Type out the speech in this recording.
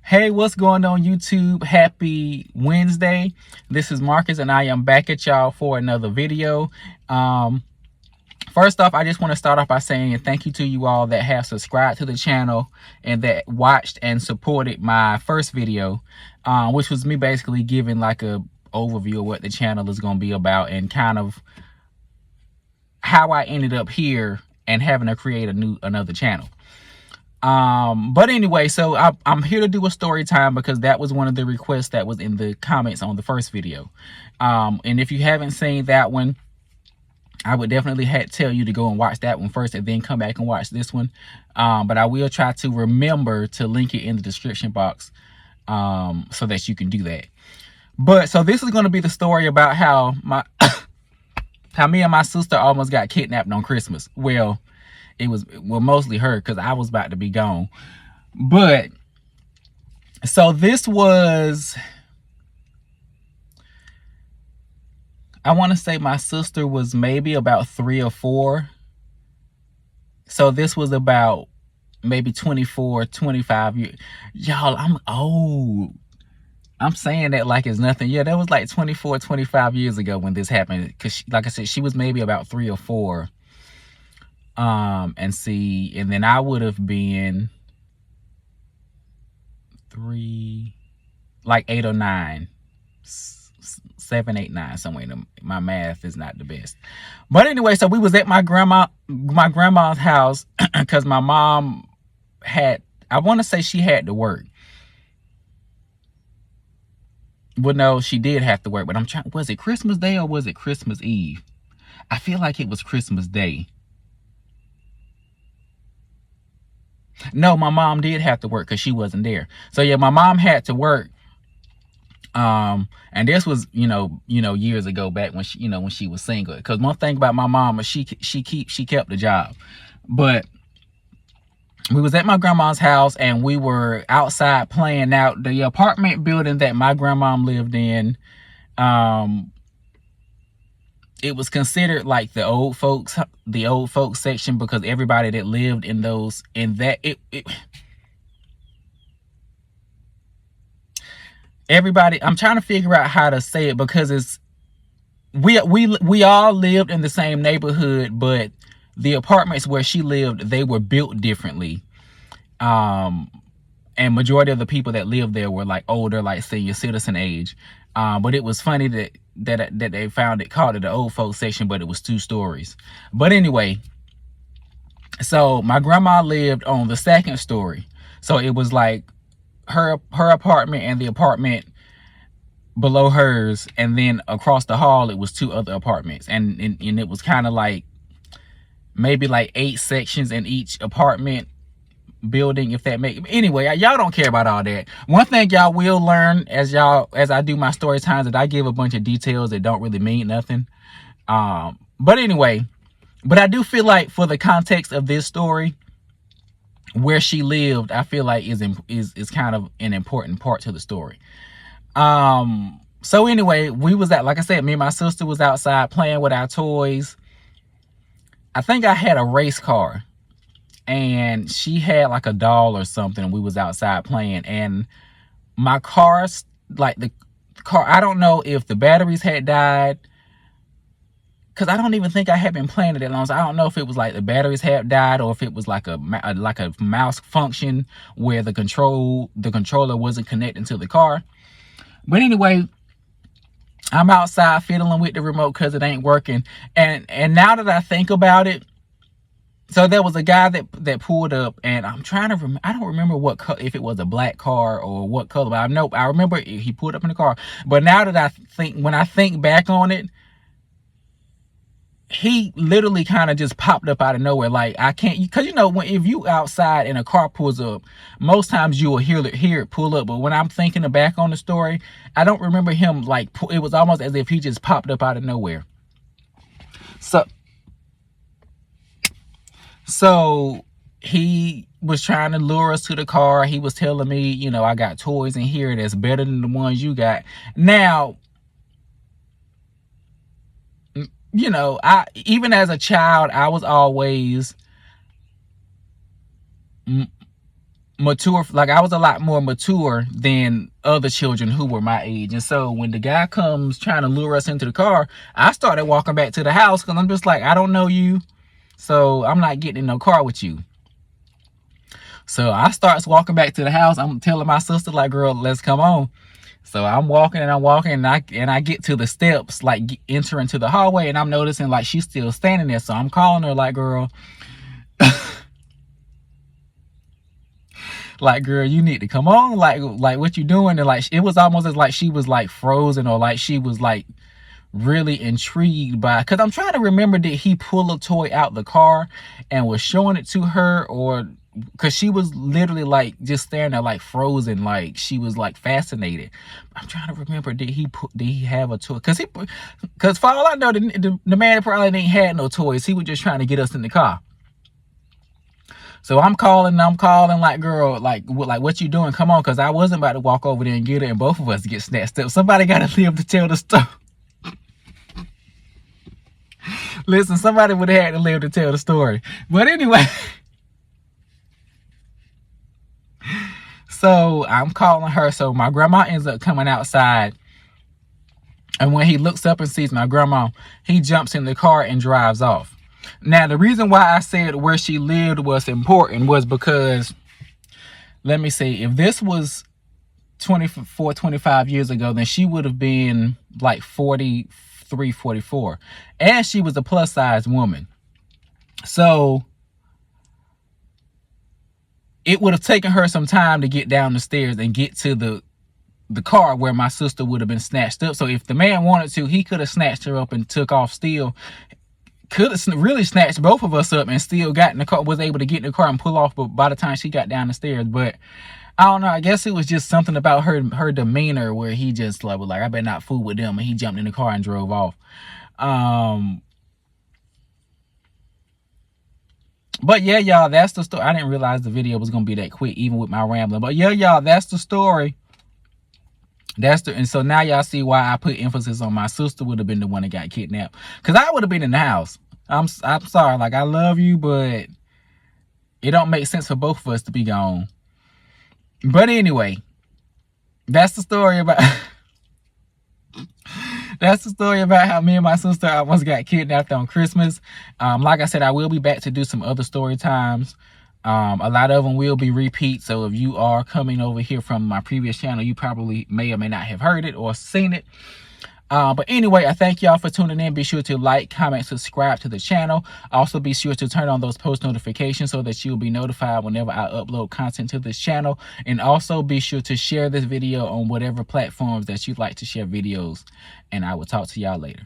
Hey, what's going on YouTube? Happy Wednesday. This is Marcus and I am back at y'all for another video. Um, First off, I just want to start off by saying thank you to you all that have subscribed to the channel and that watched and supported my first video, which was me basically giving like a overview of what the channel is going to be about and kind of how I ended up here and having to create another channel. But anyway, so I'm here to do a story time because that was one of the requests that was in the comments on the first video. And if you haven't seen that one, I would definitely tell you to go and watch that one first and then come back and watch this one. But I will try to remember to link it in the description box so that you can do that. But so this is going to be the story about how me and my sister almost got kidnapped on Christmas. Well, it was mostly her because I was about to be gone. But so this was, I want to say my sister was maybe about 3 or 4. So this was about maybe 24, 25 years. Y'all, I'm old. I'm saying that like it's nothing. Yeah, that was like 24, 25 years ago when this happened. Because like I said, she was maybe about 3 or 4. And then I would have been 3, like 8 or 9, 7, 8, 9, somewhere in my math is not the best. But anyway, so we was at my grandma's house because my mom had, I want to say she had to work. Well, no, she did have to work, but was it Christmas Day or was it Christmas Eve? I feel like it was Christmas Day. No, my mom did have to work because she wasn't there. So yeah, my mom had to work. And this was, years ago, back when she was single. Because one thing about my mom is she kept the job. But we was at my grandma's house and we were outside playing. Out the apartment building that my grandma lived in. It was considered like the old folks section because everybody that lived in everybody, I'm trying to figure out how to say it because we all lived in the same neighborhood, but the apartments where she lived, they were built differently. And majority of the people that lived there were like older, like senior citizen age. But it was funny that they called it the old folks section, but it was 2 stories. But anyway, so my grandma lived on the 2nd story. So it was like her apartment and the apartment below hers, and then across the hall it was 2 other apartments, and it was kind of like maybe like 8 sections in each apartment building, if that makes anyway. Y'all don't care about all that. One thing y'all will learn as I do my story times, that I give a bunch of details that don't really mean nothing. But anyway, but I do feel like for the context of this story, where she lived, I feel like is kind of an important part to the story. So anyway, we was like I said, me and my sister was outside playing with our toys. I think I had a race car and she had like a doll or something, and we was outside playing, and my car's like the car, I don't know if the batteries had died, because I don't even think I had been playing it that long. So I don't know if it was like the batteries had died or if it was like a mouse function where the controller wasn't connecting to the car. But anyway, I'm outside fiddling with the remote because it ain't working. And now that I think about it, so there was a guy that pulled up, and I'm trying to I don't remember what if it was a black car or what color, but I remember he pulled up in the car. But now that when I think back on it, he literally kind of just popped up out of nowhere. Like, I can't, because if you outside and a car pulls up, most times you will hear it pull up. But when I'm thinking back on the story, I don't remember him, like, it was almost as if he just popped up out of nowhere. So he was trying to lure us to the car. He was telling me, I got toys in here that's better than the ones you got. Now, even as a child, I was always mature, like I was a lot more mature than other children who were my age. And so when the guy comes trying to lure us into the car, I started walking back to the house because I'm just like, I don't know you, so I'm not getting in no car with you. So I starts walking back to the house. I'm telling my sister, like, girl, let's come on. So I'm walking and I'm walking, and I get to the steps, like enter into the hallway, and I'm noticing like she's still standing there. So I'm calling her, like, girl, like, girl, you need to come on, like what you doing? And like it was almost as like she was like frozen, or like she was like really intrigued by, because I'm trying to remember, did he pull a toy out the car and was showing it to her, or because she was literally like just staring there like frozen, like she was like fascinated. I'm trying to remember, did he have a toy? Because for all I know, the man probably ain't had no toys. He was just trying to get us in the car. So I'm calling, like, girl, like what you doing? Come on, because I wasn't about to walk over there and get her and both of us get snatched up. Somebody got to live to tell the story. Listen, somebody would have had to live to tell the story. But anyway, so I'm calling her. So my grandma ends up coming outside. And when he looks up and sees my grandma, he jumps in the car and drives off. Now, the reason why I said where she lived was important was because, let me see, if this was 24, 25 years ago, then she would have been like 43, 44. And she was a plus size woman. So it would have taken her some time to get down the stairs and get to the car where my sister would have been snatched up. So if the man wanted to, he could have snatched her up and took off still. Could have really snatched both of us up and still got in the car, was able to get in the car and pull off, but by the time she got down the stairs. But I don't know, I guess it was just something about her demeanor where he just like was like, I better not fool with them, and he jumped in the car and drove off. But yeah, y'all, that's the story. I didn't realize the video was gonna be that quick, even with my rambling. But yeah, y'all, that's the story. And so now y'all see why I put emphasis on my sister would have been the one that got kidnapped, because I would have been in the house. I'm sorry, like, I love you, but it don't make sense for both of us to be gone. But anyway, that's the story about that's the story about how me and my sister almost got kidnapped on Christmas. Like I said, I will be back to do some other story times. A lot of them will be repeats, so if you are coming over here from my previous channel, you probably may or may not have heard it or seen it. But anyway, I thank y'all for tuning in. Be sure to like, comment, subscribe to the channel. Also, be sure to turn on those post notifications so that you'll be notified whenever I upload content to this channel. And also be sure to share this video on whatever platforms that you'd like to share videos. And I will talk to y'all later.